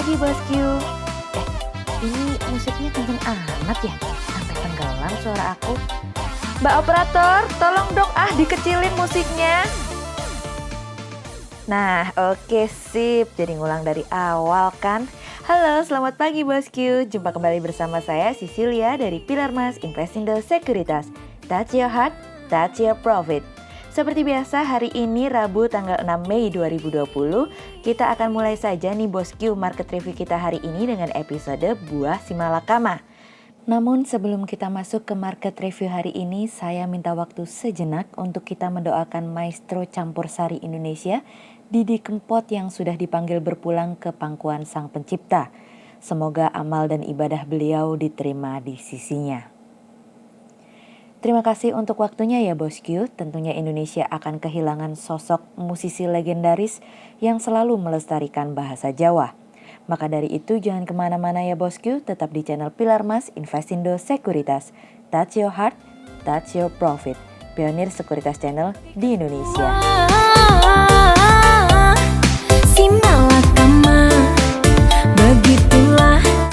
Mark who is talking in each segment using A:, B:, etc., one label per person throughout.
A: pagi bosku. Ini musiknya kenceng amat ya, sampai tenggelam suara aku. Mbak operator, tolong dong dikecilin musiknya. Nah, oke sip, jadi ngulang dari awal kan. Halo, selamat pagi bosku. Jumpa kembali bersama saya Cecilia dari Pilar Mas Investindo Sekuritas. Touch your heart, touch your profit. Seperti biasa hari ini Rabu tanggal 6 Mei 2020, kita akan mulai saja nih bosku market review kita hari ini dengan episode Buah Simalakama. Namun sebelum kita masuk ke market review hari ini, saya minta waktu sejenak untuk kita mendoakan Maestro Campur Sari Indonesia, Didi Kempot yang sudah dipanggil berpulang ke pangkuan Sang Pencipta. Semoga amal dan ibadah beliau diterima di sisinya. Terima kasih untuk waktunya ya bosku, tentunya Indonesia akan kehilangan sosok musisi legendaris yang selalu melestarikan bahasa Jawa. Maka dari itu jangan kemana-mana ya bosku, tetap di channel Pilar Mas Investindo Sekuritas. Touch your heart, touch your profit. Pionir Sekuritas Channel di Indonesia.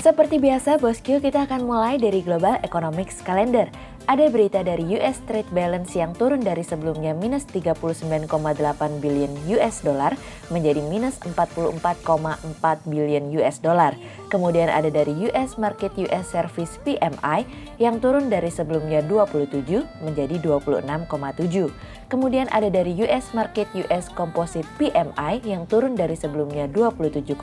A: Seperti biasa bosku, kita akan mulai dari Global Economics Calendar. Ada berita dari US Trade Balance yang turun dari sebelumnya minus 39,8 billion US dollar menjadi minus 44,4 billion US dollar. Kemudian ada dari US Market US Service PMI yang turun dari sebelumnya 27 menjadi 26,7. Kemudian ada dari US Market US Composite PMI yang turun dari sebelumnya 27,4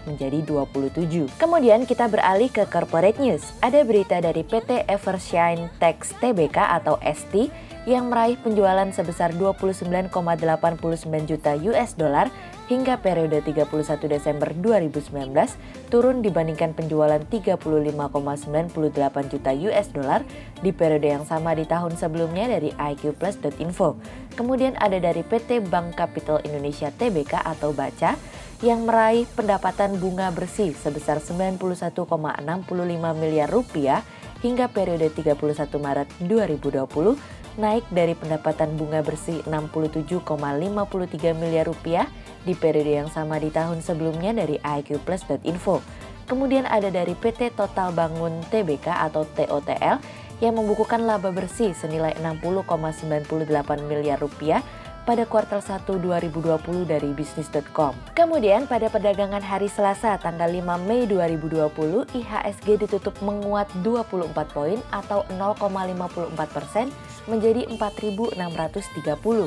A: menjadi 27. Kemudian kita beralih ke corporate news. Ada berita dari PT Evershine Tax Tbk atau ST yang meraih penjualan sebesar 29,89 juta US dollar hingga periode 31 Desember 2019 turun dibandingkan penjualan 35,98 juta US dollar di periode yang sama di tahun sebelumnya dari iqplus.info. Kemudian ada dari PT Bank Capital Indonesia Tbk atau BACA yang meraih pendapatan bunga bersih sebesar 91,65 miliar rupiah hingga periode 31 Maret 2020 naik dari pendapatan bunga bersih 67,53 miliar rupiah di periode yang sama di tahun sebelumnya dari iqplus.info. Kemudian ada dari PT Total Bangun Tbk atau TOTL yang membukukan laba bersih senilai 60,98 miliar rupiah pada kuartal 1 2020 dari bisnis.com. Kemudian pada perdagangan hari Selasa tanggal 5 Mei 2020, IHSG ditutup menguat 24 poin atau 0,54% menjadi 4.630.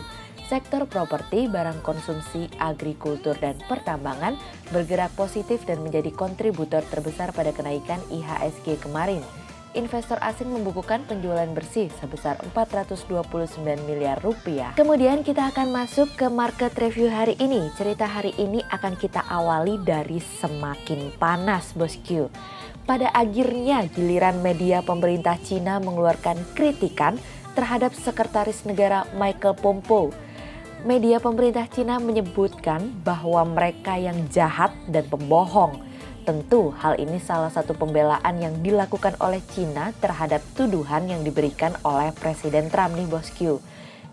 A: Sektor properti, barang konsumsi, agrikultur, dan pertambangan bergerak positif dan menjadi kontributor terbesar pada kenaikan IHSG kemarin. Investor asing membukukan penjualan bersih sebesar 429 miliar rupiah. Kemudian kita akan masuk ke market review hari ini. Cerita hari ini akan kita awali dari semakin panas bosku. Pada akhirnya giliran media pemerintah Cina mengeluarkan kritikan terhadap Sekretaris Negara Michael Pompeo. Media pemerintah Cina menyebutkan bahwa mereka yang jahat dan pembohong. Tentu hal ini salah satu pembelaan yang dilakukan oleh Cina terhadap tuduhan yang diberikan oleh Presiden Trump nih bosku.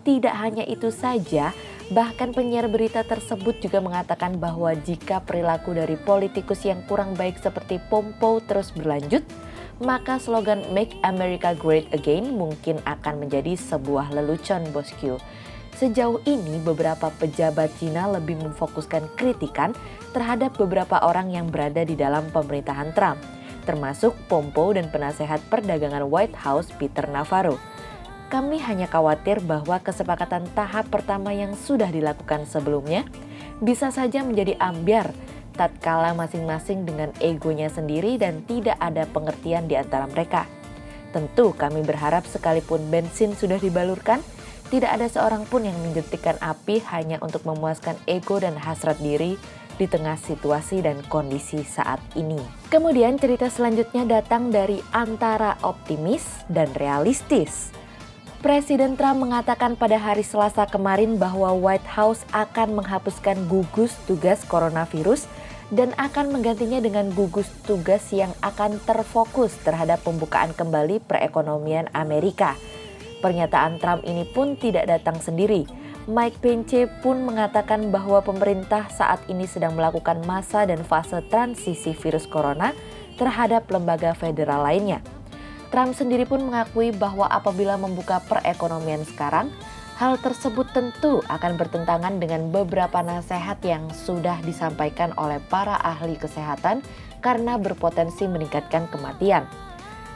A: Tidak hanya itu saja, bahkan penyiar berita tersebut juga mengatakan bahwa jika perilaku dari politikus yang kurang baik seperti Pompeo terus berlanjut, maka slogan Make America Great Again mungkin akan menjadi sebuah lelucon bosku. Sejauh ini beberapa pejabat Cina lebih memfokuskan kritikan terhadap beberapa orang yang berada di dalam pemerintahan Trump, termasuk Pompeo dan penasehat perdagangan White House Peter Navarro. Kami hanya khawatir bahwa kesepakatan tahap pertama yang sudah dilakukan sebelumnya bisa saja menjadi ambyar tatkala masing-masing dengan egonya sendiri dan tidak ada pengertian di antara mereka. Tentu kami berharap sekalipun bensin sudah dibalurkan, tidak ada seorang pun yang menjentikan api hanya untuk memuaskan ego dan hasrat diri di tengah situasi dan kondisi saat ini. Kemudian cerita selanjutnya datang dari antara optimis dan realistis. Presiden Trump mengatakan pada hari Selasa kemarin bahwa White House akan menghapuskan gugus tugas coronavirus dan akan menggantinya dengan gugus tugas yang akan terfokus terhadap pembukaan kembali perekonomian Amerika. Pernyataan Trump ini pun tidak datang sendiri. Mike Pence pun mengatakan bahwa pemerintah saat ini sedang melakukan masa dan fase transisi virus corona terhadap lembaga federal lainnya. Trump sendiri pun mengakui bahwa apabila membuka perekonomian sekarang, hal tersebut tentu akan bertentangan dengan beberapa nasihat yang sudah disampaikan oleh para ahli kesehatan karena berpotensi meningkatkan kematian.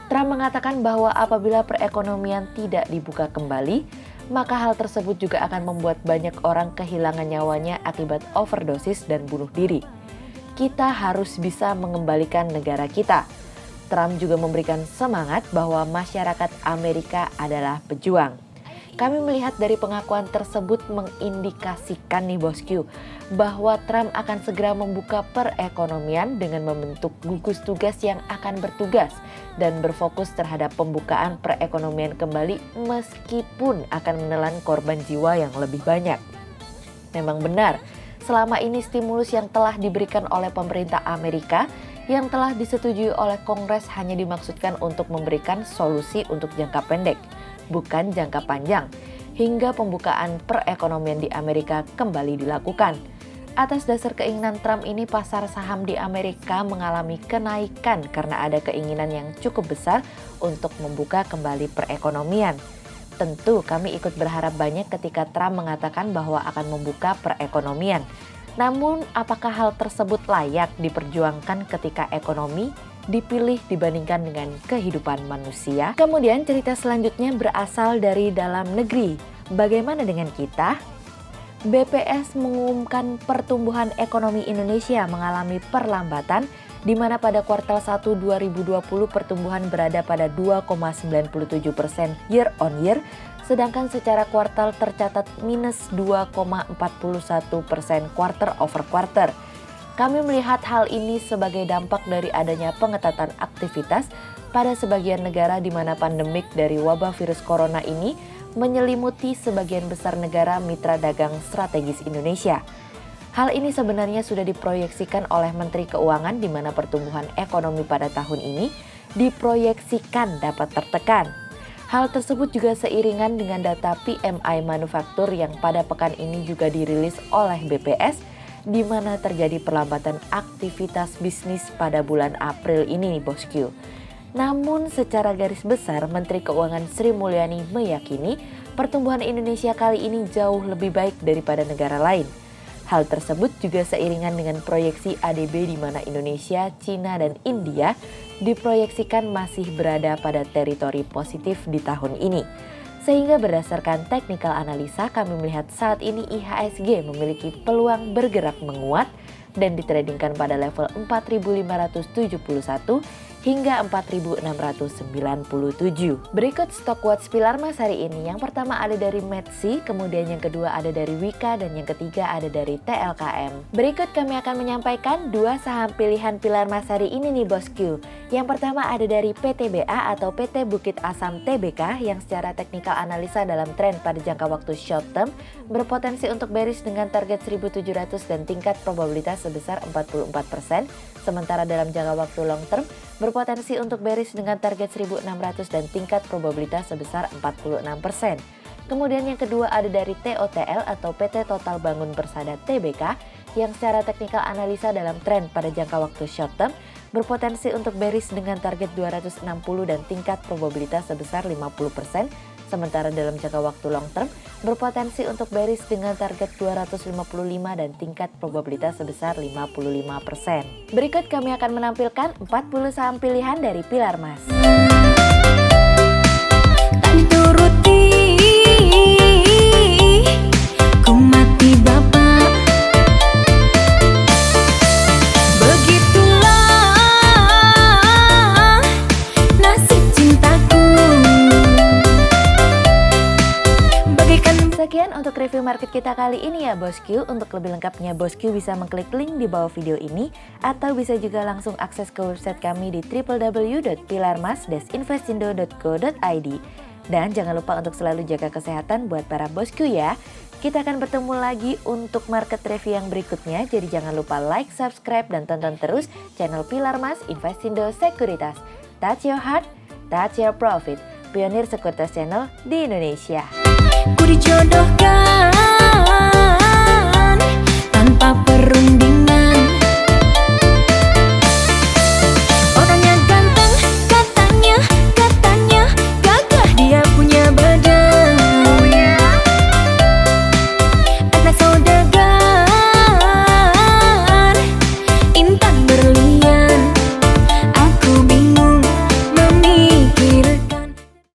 A: Trump mengatakan bahwa apabila perekonomian tidak dibuka kembali, maka hal tersebut juga akan membuat banyak orang kehilangan nyawanya akibat overdosis dan bunuh diri. Kita harus bisa mengembalikan negara kita. Trump juga memberikan semangat bahwa masyarakat Amerika adalah pejuang. Kami melihat dari pengakuan tersebut mengindikasikan nih bosku, bahwa Trump akan segera membuka perekonomian dengan membentuk gugus tugas yang akan bertugas dan berfokus terhadap pembukaan perekonomian kembali meskipun akan menelan korban jiwa yang lebih banyak. Memang benar, selama ini stimulus yang telah diberikan oleh pemerintah Amerika yang telah disetujui oleh Kongres hanya dimaksudkan untuk memberikan solusi untuk jangka pendek, bukan jangka panjang, hingga pembukaan perekonomian di Amerika kembali dilakukan. Atas dasar keinginan Trump ini, pasar saham di Amerika mengalami kenaikan karena ada keinginan yang cukup besar untuk membuka kembali perekonomian. Tentu kami ikut berharap banyak ketika Trump mengatakan bahwa akan membuka perekonomian. Namun, apakah hal tersebut layak diperjuangkan ketika ekonomi dipilih dibandingkan dengan kehidupan manusia? Kemudian cerita selanjutnya berasal dari dalam negeri. Bagaimana dengan kita? BPS mengumumkan pertumbuhan ekonomi Indonesia mengalami perlambatan, di mana pada kuartal 1 2020 pertumbuhan berada pada 2,97% year on year, sedangkan secara kuartal tercatat minus 2,41% quarter over quarter. Kami melihat hal ini sebagai dampak dari adanya pengetatan aktivitas pada sebagian negara di mana pandemik dari wabah virus corona ini menyelimuti sebagian besar negara mitra dagang strategis Indonesia. Hal ini sebenarnya sudah diproyeksikan oleh Menteri Keuangan di mana pertumbuhan ekonomi pada tahun ini diproyeksikan dapat tertekan. Hal tersebut juga seiringan dengan data PMI manufaktur yang pada pekan ini juga dirilis oleh BPS, di mana terjadi perlambatan aktivitas bisnis pada bulan April ini nih bosku. Namun secara garis besar Menteri Keuangan Sri Mulyani meyakini pertumbuhan Indonesia kali ini jauh lebih baik daripada negara lain. Hal tersebut juga seiringan dengan proyeksi ADB di mana Indonesia, Cina, dan India diproyeksikan masih berada pada teritori positif di tahun ini. Sehingga berdasarkan technical analisa kami melihat saat ini IHSG memiliki peluang bergerak menguat dan ditradingkan pada level 4.571 hingga 4.697. Berikut stok watch Pilar Mas hari ini. Yang pertama ada dari Metsi, kemudian yang kedua ada dari Wika, dan yang ketiga ada dari TLKM. Berikut kami akan menyampaikan dua saham pilihan Pilar Mas hari ini nih bosku. Yang pertama ada dari PTBA atau PT Bukit Asam Tbk yang secara teknikal analisa dalam tren pada jangka waktu short term berpotensi untuk bearish dengan target 1.700 dan tingkat probabilitas sebesar 44%. Sementara dalam jangka waktu long term berpotensi untuk bearish dengan target 1.600 dan tingkat probabilitas sebesar 46%. Kemudian yang kedua ada dari TOTL atau PT Total Bangun Persada Tbk yang secara teknikal analisa dalam tren pada jangka waktu short term berpotensi untuk bearish dengan target 260 dan tingkat probabilitas sebesar 50%. Sementara dalam jangka waktu long term berpotensi untuk bearish dengan target 255 dan tingkat probabilitas sebesar 55%. Berikut kami akan menampilkan 40 saham pilihan dari Pilar Mas. Tak dituruti, ku mati Bapak. Begitulah nasib cintaku. Sekian untuk review market kita kali ini ya bosku. Untuk lebih lengkapnya bosku bisa mengklik link di bawah video ini atau bisa juga langsung akses ke website kami di www.pilarmas-investindo.co.id. Dan jangan lupa untuk selalu jaga kesehatan buat para bosku ya. Kita akan bertemu lagi untuk market review yang berikutnya. Jadi jangan lupa like, subscribe, dan tonton terus channel Pilar Mas Investindo Sekuritas. Touch your heart, touch your profit. Pionir Sekuritas Channel di Indonesia. Ku dijodohkan